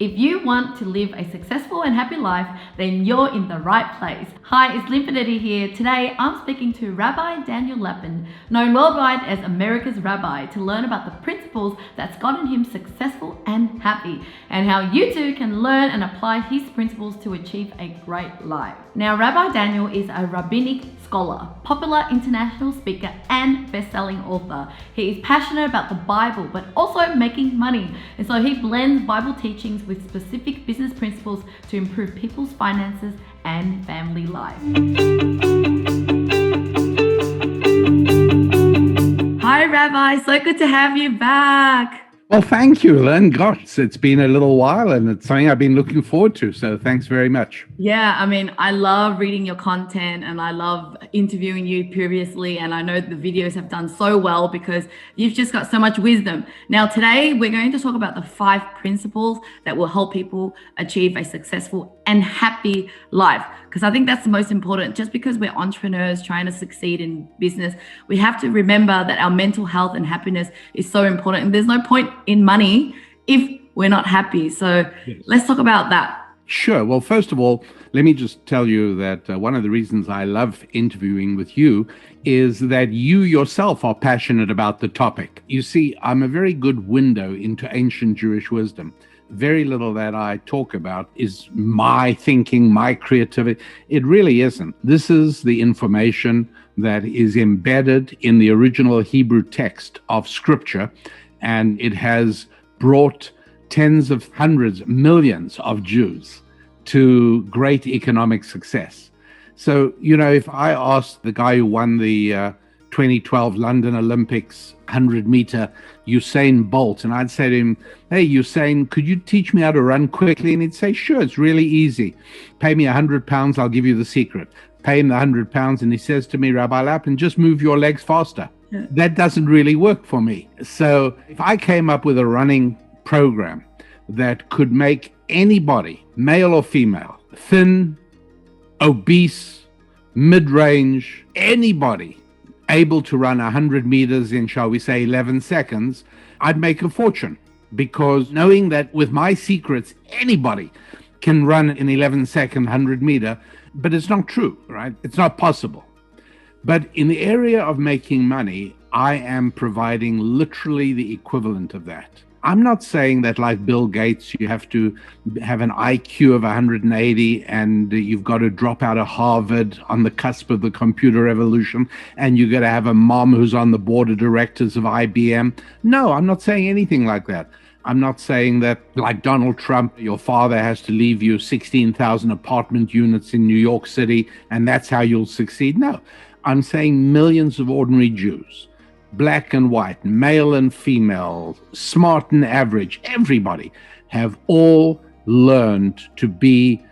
If you want to live a successful and happy life, then you're in the right place. Hi, it's Linh Podetti here. Today, I'm speaking to Rabbi Daniel Lapin, known worldwide as America's Rabbi, to learn about the principles that's gotten him successful and happy, and how you too can learn and apply his principles to achieve a great life. Now, Rabbi Daniel is a rabbinic scholar, popular international speaker, and best-selling author. He is passionate about the Bible, but also making money. And so he blends Bible teachings with specific business principles to improve people's finances and family life. Hi, Rabbi. So good to have you back. Well, thank you, Lynn. Gosh, it's been a little while and it's something I've been looking forward to. So thanks very much. Yeah, I mean, I love reading your content and I love interviewing you previously. And I know the videos have done so well because you've just got so much wisdom. Now, today we're going to talk about the 5 principles that will help people achieve a successful and happy life. Because I think that's the most important. Just because we're entrepreneurs trying to succeed in business, we have to remember that our mental health and happiness is so important. And there's no point in money if we're not happy. So Let's talk about that. Sure. Well, first of all, let me just tell you that one of the reasons I love interviewing with you is that you yourself are passionate about the topic. You see, I'm a very good window into ancient Jewish wisdom. Very little that I talk about is my thinking, my creativity. It really isn't. This is the information that is embedded in the original Hebrew text of Scripture, and it has brought tens of hundreds, millions of Jews to great economic success. So, if I asked the guy who won the 2012 London Olympics 100-meter, Usain Bolt, and I'd say to him, "Hey, Usain, could you teach me how to run quickly?" And he'd say, "Sure, it's really easy. Pay me £100, I'll give you the secret." Pay him the £100, and he says to me, "Rabbi Lapin, just move your legs faster." Yeah. That doesn't really work for me. So if I came up with a running program that could make anybody, male or female, thin, obese, mid-range, anybody able to run 100 meters in, shall we say, 11 seconds, I'd make a fortune. Because knowing that with my secrets, anybody can run an 11-second 100-meter, but it's not true, right? It's not possible. But in the area of making money, I am providing literally the equivalent of that. I'm not saying that, like Bill Gates, you have to have an IQ of 180 and you've got to drop out of Harvard on the cusp of the computer revolution and you've got to have a mom who's on the board of directors of IBM. No, I'm not saying anything like that. I'm not saying that, like Donald Trump, your father has to leave you 16,000 apartment units in New York City and that's how you'll succeed. No, I'm saying millions of ordinary Jews, black and white, male and female, smart and average, everybody have all learned to be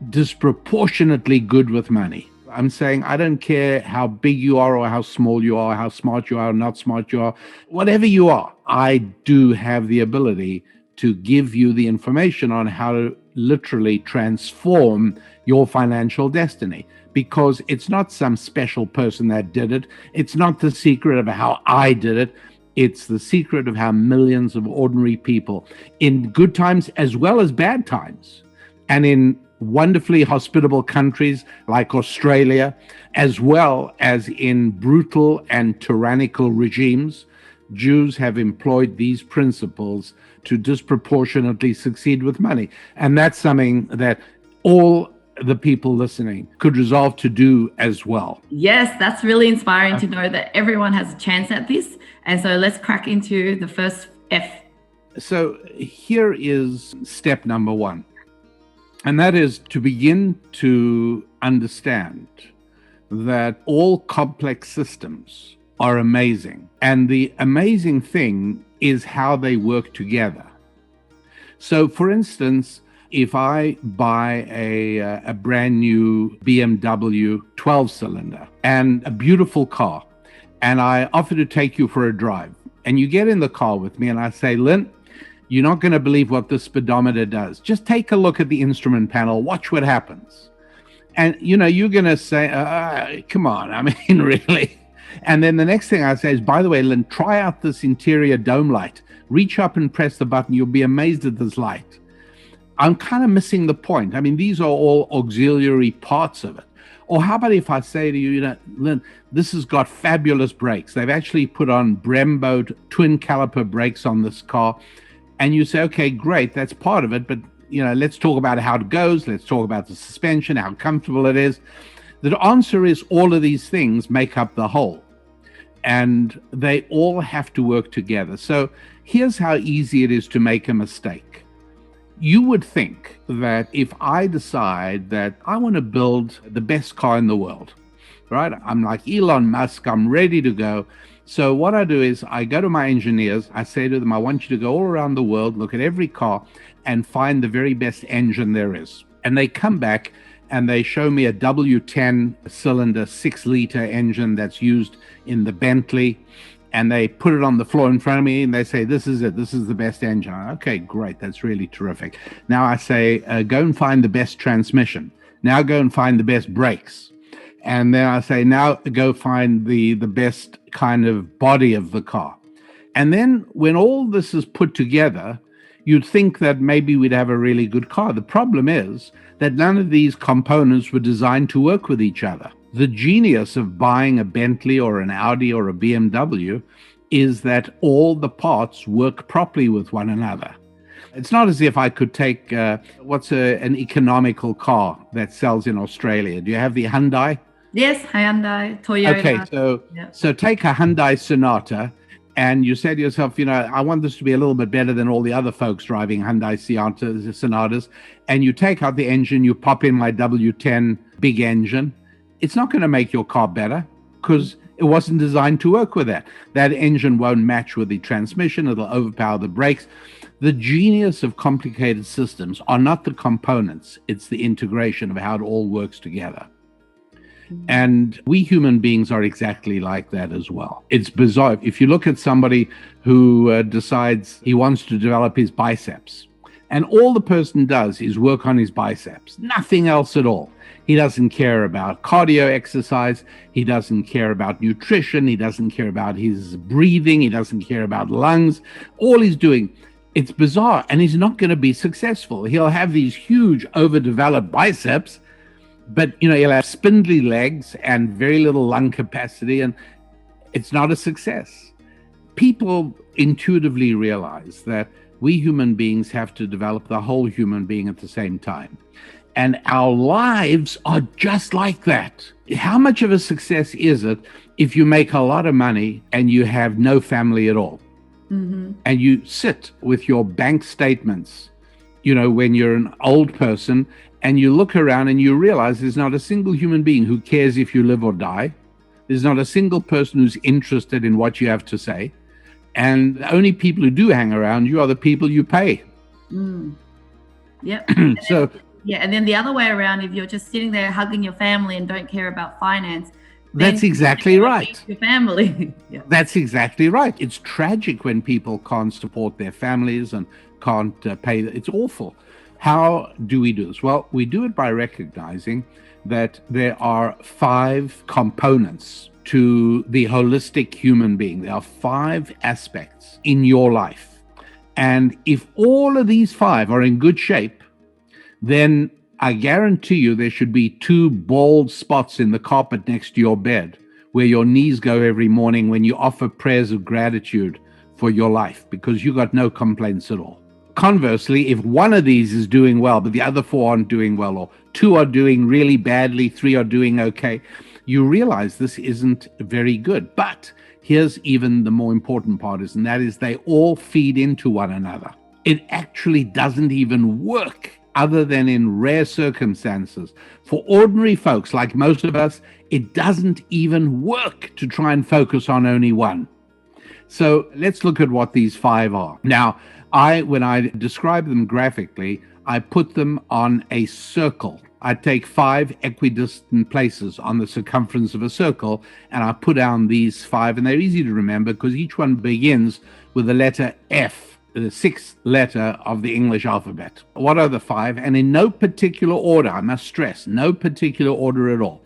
disproportionately good with money. I'm saying I don't care how big you are or how small you are, how smart you are or not smart you are, whatever you are, I do have the ability to give you the information on how to literally transform your financial destiny. Because it's not some special person that did it. It's not the secret of how I did it. It's the secret of how millions of ordinary people, in good times as well as bad times, and in wonderfully hospitable countries like Australia, as well as in brutal and tyrannical regimes, Jews have employed these principles to disproportionately succeed with money. And that's something that all the people listening could resolve to do as well. Yes, that's really inspiring to know that everyone has a chance at this. And so let's crack into the first F. So here is step number 1. And that is to begin to understand that all complex systems are amazing. And the amazing thing is how they work together. So for instance, if I buy a brand new BMW 12-cylinder and a beautiful car, and I offer to take you for a drive, and you get in the car with me and I say, "Lynn, you're not going to believe what the speedometer does. Just take a look at the instrument panel, watch what happens." And you're going to say, "Come on, I mean, really?" And then the next thing I say is, "By the way, Lynn, try out this interior dome light. Reach up and press the button. You'll be amazed at this light." I'm kind of missing the point. I mean, these are all auxiliary parts of it. Or how about if I say to you, Lynn, this has got fabulous brakes. They've actually put on Brembo twin caliper brakes on this car. And you say, okay, great, that's part of it. But, let's talk about how it goes. Let's talk about the suspension, how comfortable it is. The answer is all of these things make up the whole. And they all have to work together. So here's how easy it is to make a mistake. You would think that if I decide that I want to build the best car in the world, right? I'm like Elon Musk, I'm ready to go. So what I do is I go to my engineers, I say to them, I want you to go all around the world, look at every car and find the very best engine there is. And they come back and they show me a W10 cylinder 6-liter engine that's used in the Bentley. And they put it on the floor in front of me and they say, this is it. This is the best engine. Okay, great. That's really terrific. Now I say, go and find the best transmission. Now go and find the best brakes. And then I say, now go find the best kind of body of the car. And then when all this is put together, you'd think that maybe we'd have a really good car. The problem is that none of these components were designed to work with each other. The genius of buying a Bentley or an Audi or a BMW is that all the parts work properly with one another. It's not as if I could take, what's an economical car that sells in Australia? Do you have the Hyundai? Yes, Hyundai, Toyota. Okay, so take a Hyundai Sonata and you say to yourself, I want this to be a little bit better than all the other folks driving Hyundai Sonatas. And you take out the engine, you pop in my W10 big engine. It's not going to make your car better because it wasn't designed to work with that. That engine won't match with the transmission. It'll overpower the brakes. The genius of complicated systems are not the components. It's the integration of how it all works together. And we human beings are exactly like that as well. It's bizarre. If you look at somebody who decides he wants to develop his biceps, and all the person does is work on his biceps, nothing else at all. He doesn't care about cardio exercise. He doesn't care about nutrition. He doesn't care about his breathing. He doesn't care about lungs. All he's doing, it's bizarre, and he's not going to be successful. He'll have these huge overdeveloped biceps, but he'll have spindly legs and very little lung capacity, and it's not a success. People intuitively realize that we human beings have to develop the whole human being at the same time. And our lives are just like that. How much of a success is it if you make a lot of money and you have no family at all? Mm-hmm. And you sit with your bank statements, when you're an old person, and you look around and you realize there's not a single human being who cares if you live or die. There's not a single person who's interested in what you have to say. And the only people who do hang around you are the people you pay. Mm. Yep. And then the other way around, if you're just sitting there hugging your family and don't care about finance, that's exactly right. Your family. Yeah. That's exactly right. It's tragic when people can't support their families and can't pay. It's awful. How do we do this? Well, we do it by recognizing that there are 5 components to the holistic human being. There are 5 aspects in your life. And if all of these 5 are in good shape, then I guarantee you there should be 2 bald spots in the carpet next to your bed where your knees go every morning when you offer prayers of gratitude for your life because you got no complaints at all. Conversely, if one of these is doing well, but the other 4 aren't doing well, or 2 are doing really badly, 3 are doing okay, you realize this isn't very good. But here's even the more important part and that is they all feed into one another. It actually doesn't even work other than in rare circumstances. For ordinary folks like most of us, it doesn't even work to try and focus on only one. So let's look at what these 5 are. Now, when I describe them graphically, I put them on a circle. I take 5 equidistant places on the circumference of a circle, and I put down these 5, and they're easy to remember because each one begins with the letter F, the 6th letter of the English alphabet. What are the 5? And in no particular order, I must stress, no particular order at all.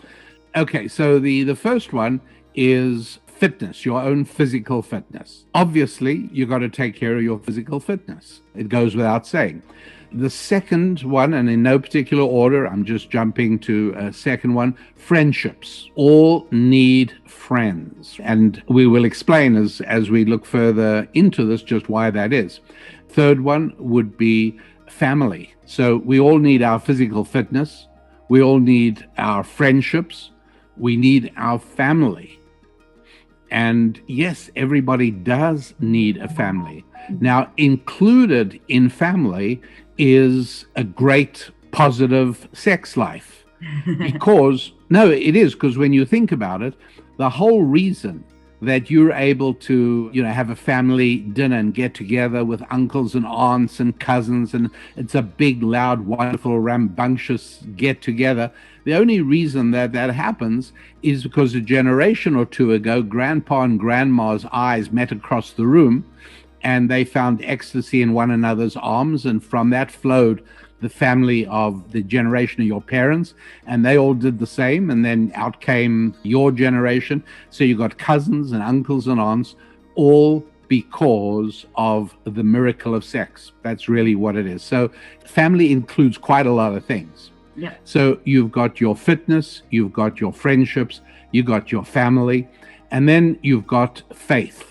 Okay, so the first one is fitness, your own physical fitness. Obviously, you got to take care of your physical fitness. It goes without saying. The second one, and in no particular order, I'm just jumping to a second one, friendships. All need friends. And we will explain as we look further into this just why that is. Third one would be family. So we all need our physical fitness. We all need our friendships. We need our family. And yes, everybody does need a family. Now, included in family is a great positive sex life. Because, no, it is, because when you think about it, the whole reason that you're able to, have a family dinner and get together with uncles and aunts and cousins, and it's a big, loud, wonderful, rambunctious get together. The only reason that happens is because a generation or two ago, grandpa and grandma's eyes met across the room and they found ecstasy in one another's arms. And from that flowed the family of the generation of your parents, and they all did the same. And then out came your generation. So you got cousins and uncles and aunts, all because of the miracle of sex. That's really what it is. So family includes quite a lot of things. Yeah. So you've got your fitness, you've got your friendships, you've got your family, and then you've got faith.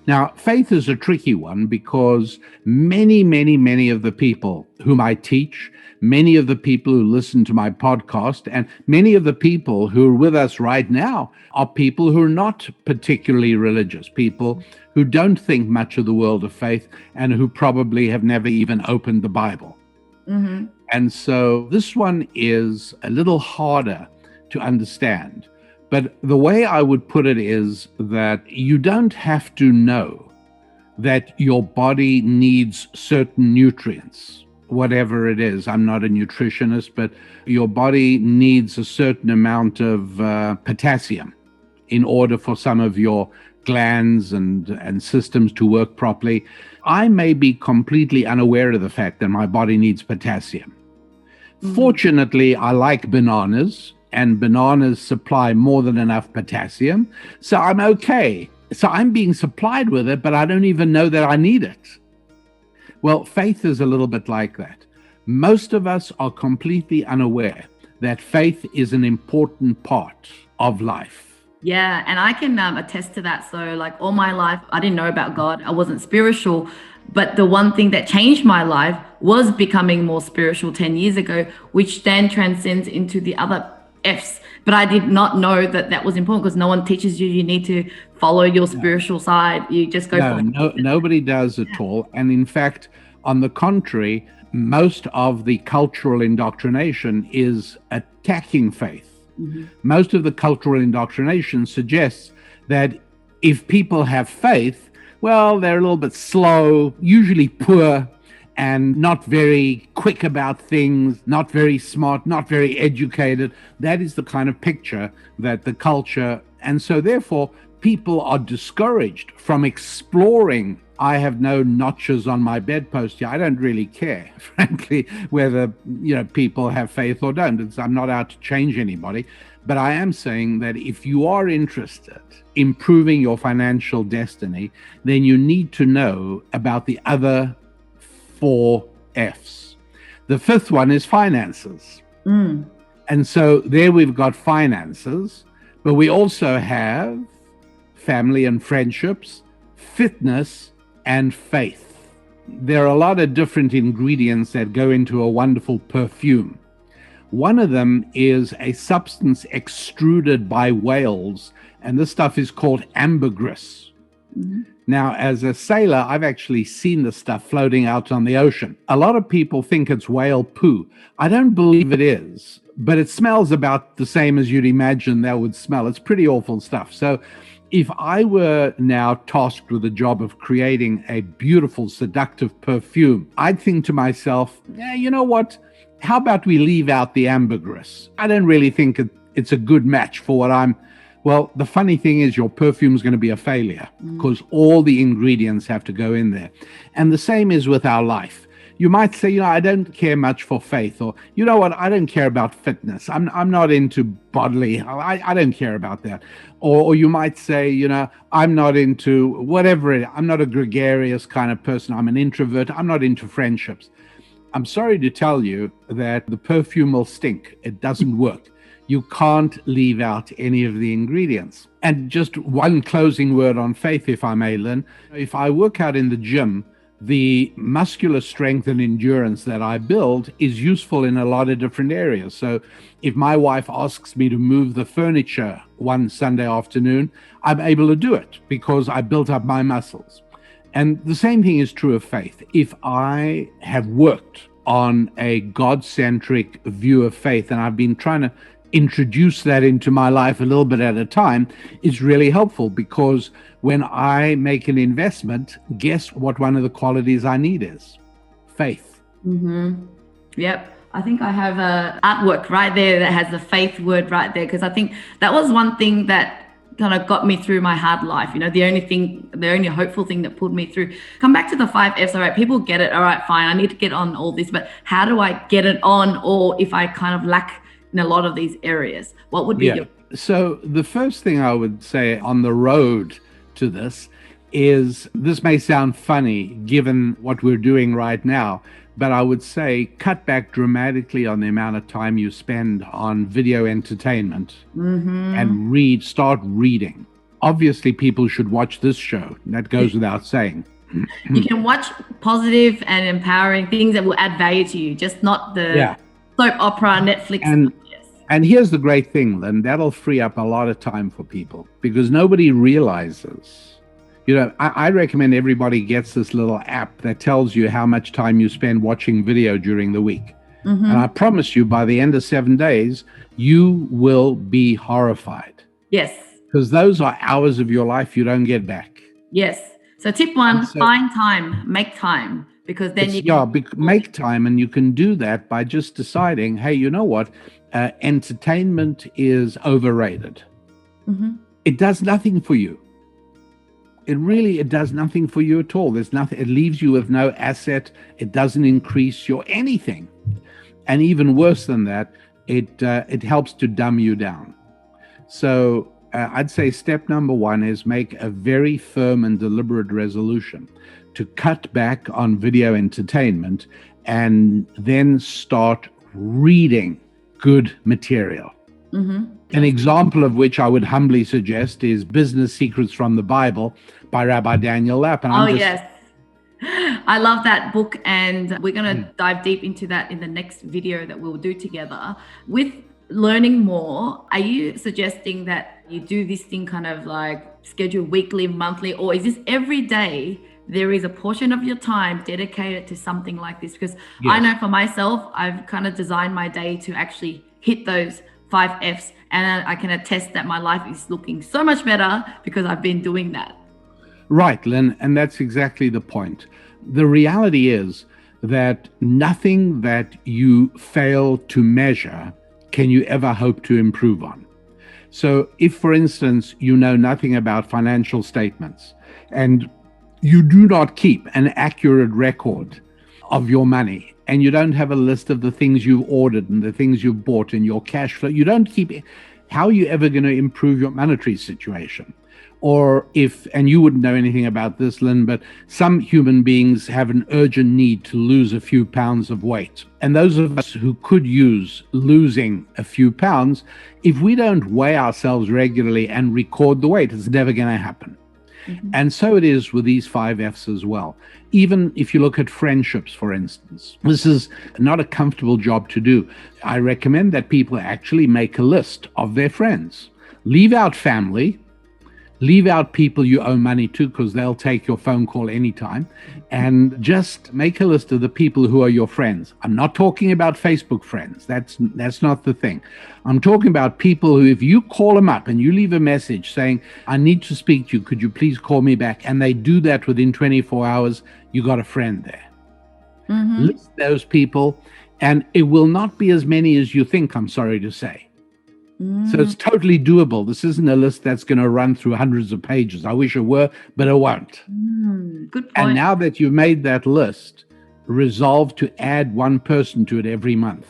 Now, faith is a tricky one because many of the people whom I teach, many of the people who listen to my podcast, and many of the people who are with us right now are people who are not particularly religious, people who don't think much of the world of faith and who probably have never even opened the Bible. Mm-hmm. And so this one is a little harder to understand. But the way I would put it is that you don't have to know that your body needs certain nutrients, whatever it is. I'm not a nutritionist, but your body needs a certain amount of potassium in order for some of your glands and systems to work properly. I may be completely unaware of the fact that my body needs potassium. Mm-hmm. Fortunately, I like bananas, and bananas supply more than enough potassium, so I'm okay. So I'm being supplied with it, but I don't even know that I need it. Well, faith is a little bit like that. Most of us are completely unaware that faith is an important part of life. Yeah, and I can attest to that. So like all my life, I didn't know about God. I wasn't spiritual. But the one thing that changed my life was becoming more spiritual 10 years ago, which then transcends into the other F's. But I did not know that was important because no one teaches you. You need to follow your spiritual side. You just go for it. Nobody does at all. And in fact, on the contrary, most of the cultural indoctrination is attacking faith. Mm-hmm. Most of the cultural indoctrination suggests that if people have faith, well, they're a little bit slow, usually poor, and not very quick about things, not very smart, not very educated. That is the kind of picture that the culture, and so therefore people are discouraged from exploring. I have no notches on my bedpost here. I don't really care, frankly, whether people have faith or don't. I'm not out to change anybody. But I am saying that if you are interested in improving your financial destiny, then you need to know about the other 4 F's. The fifth one is finances. Mm. And so there we've got finances, but we also have family and friendships, fitness, and faith. There are a lot of different ingredients that go into a wonderful perfume. One of them is a substance extruded by whales, and this stuff is called ambergris. Mm-hmm. Now, as a sailor, I've actually seen this stuff floating out on the ocean. A lot of people think it's whale poo. I don't believe it is, but it smells about the same as you'd imagine that would smell. It's pretty awful stuff. So if I were now tasked with the job of creating a beautiful, seductive perfume, I'd think to myself, you know what? How about we leave out the ambergris? I don't really think it's a good match for what I'm... Well, the funny thing is your perfume is going to be a failure because all the ingredients have to go in there. And the same is with our life. You might say, I don't care much for faith, or, you know what, I don't care about fitness. I'm not into bodily. I don't care about that. Or you might say, I'm not into whatever it is. I'm not a gregarious kind of person. I'm an introvert. I'm not into friendships. I'm sorry to tell you that the perfume will stink. It doesn't work. You can't leave out any of the ingredients. And just one closing word on faith, if I may, Lynn. If I work out in the gym, the muscular strength and endurance that I build is useful in a lot of different areas. So if my wife asks me to move the furniture one Sunday afternoon, I'm able to do it because I built up my muscles. And the same thing is true of faith. If I have worked on a God-centric view of faith, and I've been trying to introduce that into my life a little bit at a time, it's really helpful because when I make an investment, guess what one of the qualities I need is? Faith. Yep. I think I have a artwork right there that has the faith word right there, because I think that was one thing that kind of got me through my hard life. You know, the only hopeful thing that pulled me through. Come back to the 5 F's. All right, people get it. All right, fine. I need to get on all this, but how do I get it on? Or if I kind of lack in a lot of these areas, what would be your... So the first thing I would say on the road to this is, this may sound funny given what we're doing right now, but I would say cut back dramatically on the amount of time you spend on video entertainment and start reading. Obviously, people should watch this show. That goes without saying. You can watch positive and empowering things that will add value to you, just not the soap opera, Netflix. And here's the great thing, Lynn, that'll free up a lot of time for people because nobody realizes. You know, I recommend everybody gets this little app that tells you how much time you spend watching video during the week. And I promise you, by the end of 7 days, you will be horrified. Yes. Because those are hours of your life you don't get back. Yes. So tip one, find time, make time, because then you can... make time, and you can do that by just deciding, hey, you know what? Entertainment is overrated. It does nothing for you. It does nothing for you at all. There's nothing. It leaves you with no asset. It doesn't increase your anything. And even worse than that, it helps to dumb you down. So I'd say step number one is make a very firm and deliberate resolution to cut back on video entertainment and then start reading good material. An example of which I would humbly suggest is Business Secrets from the Bible by Rabbi Daniel Lapin. Yes. I love that book, and we're going to dive deep into that in the next video that we'll do together. With learning more, are you suggesting that you do this thing kind of like schedule weekly, monthly, or is this every day there is a portion of your time dedicated to something like this? Because I know for myself, I've kind of designed my day to actually hit those 5 F's, and I can attest that my life is looking so much better because I've been doing that. Right, Lynn, and that's exactly the point. The reality is that nothing that you fail to measure can you ever hope to improve on. So if, for instance, you know nothing about financial statements and you do not keep an accurate record of your money, and you don't have a list of the things you've ordered and the things you've bought and your cash flow, you don't keep it, how are you ever going to improve your monetary situation? Or and you wouldn't know anything about this, Lynn, but some human beings have an urgent need to lose a few pounds of weight. And those of us who could use losing a few pounds, if we don't weigh ourselves regularly and record the weight, it's never going to happen. And so it is with these 5 F's as well. Even if you look at friendships, for instance, this is not a comfortable job to do. I recommend that people actually make a list of their friends. Leave out family. Leave out people you owe money to because they'll take your phone call anytime. And just make a list of the people who are your friends. I'm not talking about Facebook friends. That's not the thing. I'm talking about people who, if you call them up and you leave a message saying, I need to speak to you, could you please call me back? And they do that within 24 hours, you got a friend there. List those people, and it will not be as many as you think, I'm sorry to say. So it's totally doable. This isn't a list that's going to run through hundreds of pages. I wish it were, but it won't. Good point. And now that you've made that list, resolve to add one person to it every month.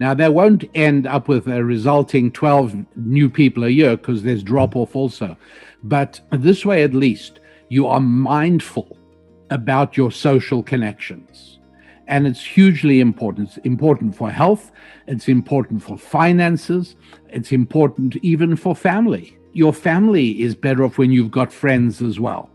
Now, that won't end up with a resulting 12 new people a year because there's drop-off also. But this way, at least, you are mindful about your social connections. And it's hugely important. It's important for health. It's important for finances. It's important even for family. Your family is better off when you've got friends as well.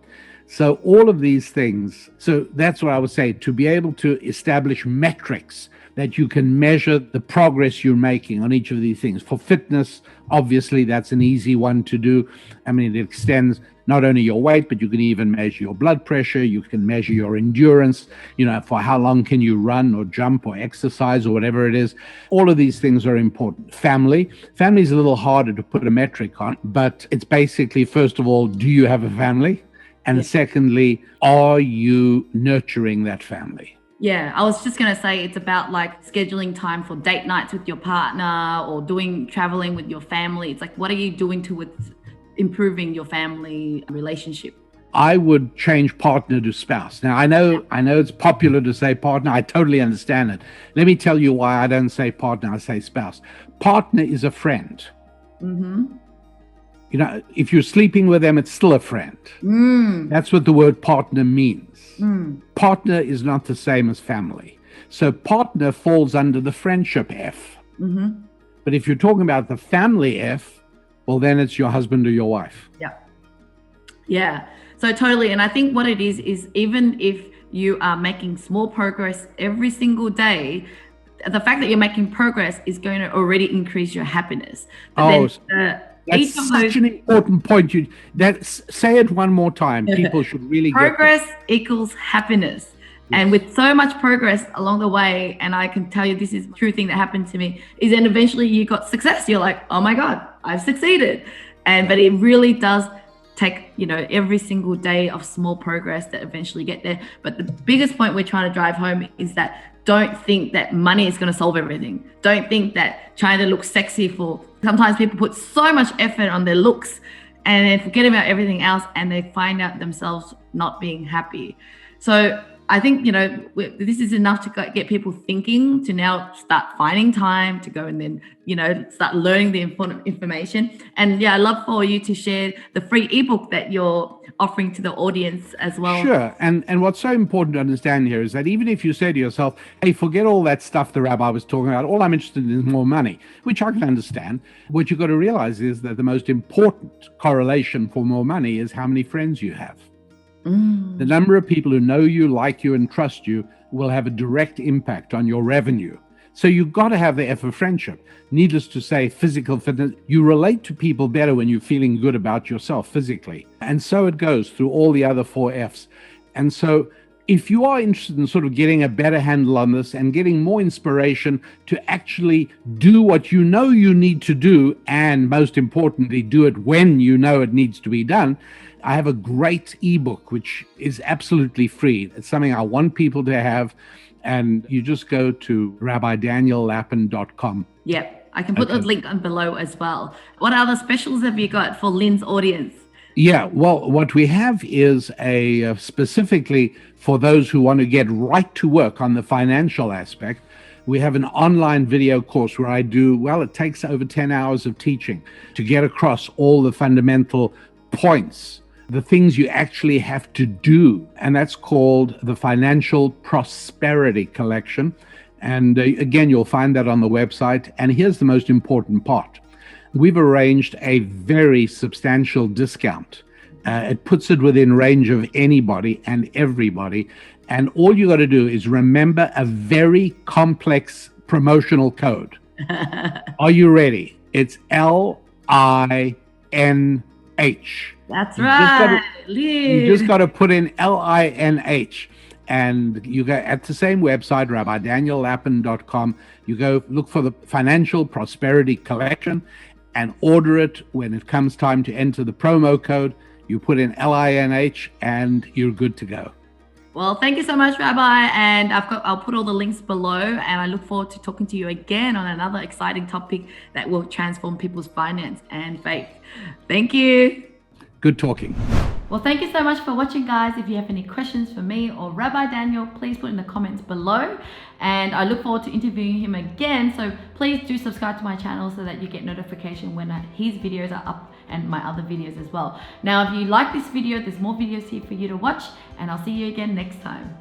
So all of these things. So that's what I would say, to be able to establish metrics that you can measure the progress you're making on each of these things. For fitness, obviously, that's an easy one to do. I mean, it extends not only your weight, but you can even measure your blood pressure. You can measure your endurance, for how long can you run or jump or exercise or whatever it is. All of these things are important. Family is a little harder to put a metric on, but it's basically, first of all, do you have a family? And secondly, are you nurturing that family? Yeah, I was just going to say it's about like scheduling time for date nights with your partner or traveling with your family. It's like, what are you doing with improving your family relationship? I would change partner to spouse. Now, I know it's popular to say partner. I totally understand it. Let me tell you why I don't say partner, I say spouse. Partner is a friend. Mm-hmm. If you're sleeping with them, it's still a friend. That's what the word partner means. Partner is not the same as family. So partner falls under the friendship F. Mm-hmm. But if you're talking about the family F, well, then it's your husband or your wife. Yeah. So totally. And I think what it is even if you are making small progress every single day, the fact that you're making progress is going to already increase your happiness. But that's such an important point. Say it one more time. People should really progress equals happiness. Yes. And with so much progress along the way, and I can tell you this is a true thing that happened to me, is then eventually you got success. You're like, oh my God, I've succeeded. But it really does take, every single day of small progress that eventually get there. But the biggest point we're trying to drive home is that don't think that money is going to solve everything. Don't think that trying to look sexy sometimes people put so much effort on their looks and then forget about everything else and they find out themselves not being happy. So I think, this is enough to get people thinking to now start finding time to go and then, start learning the important information. And I'd love for you to share the free ebook that you're offering to the audience as well. Sure. And what's so important to understand here is that even if you say to yourself, hey, forget all that stuff the rabbi was talking about, all I'm interested in is more money, which I can understand. What you've got to realize is that the most important correlation for more money is how many friends you have. The number of people who know you, like you, and trust you will have a direct impact on your revenue. So you've got to have the F of friendship. Needless to say, physical fitness, you relate to people better when you're feeling good about yourself physically. And so it goes through all the other 4 Fs. And so if you are interested in sort of getting a better handle on this and getting more inspiration to actually do what you know you need to do, and most importantly, do it when you know it needs to be done, I have a great ebook, which is absolutely free. It's something I want people to have. And you just go to rabbidaniellapin.com. Yep. I can put the link on below as well. What other specials have you got for Lynn's audience? Yeah, well, what we have is specifically for those who want to get right to work on the financial aspect. We have an online video course where it takes over 10 hours of teaching to get across all the fundamental points, the things you actually have to do. And that's called the Financial Prosperity Collection. And again, you'll find that on the website. And here's the most important part. We've arranged a very substantial discount. It puts it within range of anybody and everybody. And all you got to do is remember a very complex promotional code. Are you ready? It's LINH. That's right. You just got to put in LINH. And you go at the same website, rabbidaniellapin.com. You go look for the Financial Prosperity Collection and order it. When it comes time to enter the promo code, you put in LINH and you're good to go. Well, thank you so much, Rabbi. And I'll put all the links below, and I look forward to talking to you again on another exciting topic that will transform people's finance and faith. Thank you. Good talking. Well, thank you so much for watching, guys. If you have any questions for me or Rabbi Daniel, please put in the comments below. And I look forward to interviewing him again. So please do subscribe to my channel so that you get notification when his videos are up and my other videos as well. Now, if you like this video, there's more videos here for you to watch, and I'll see you again next time.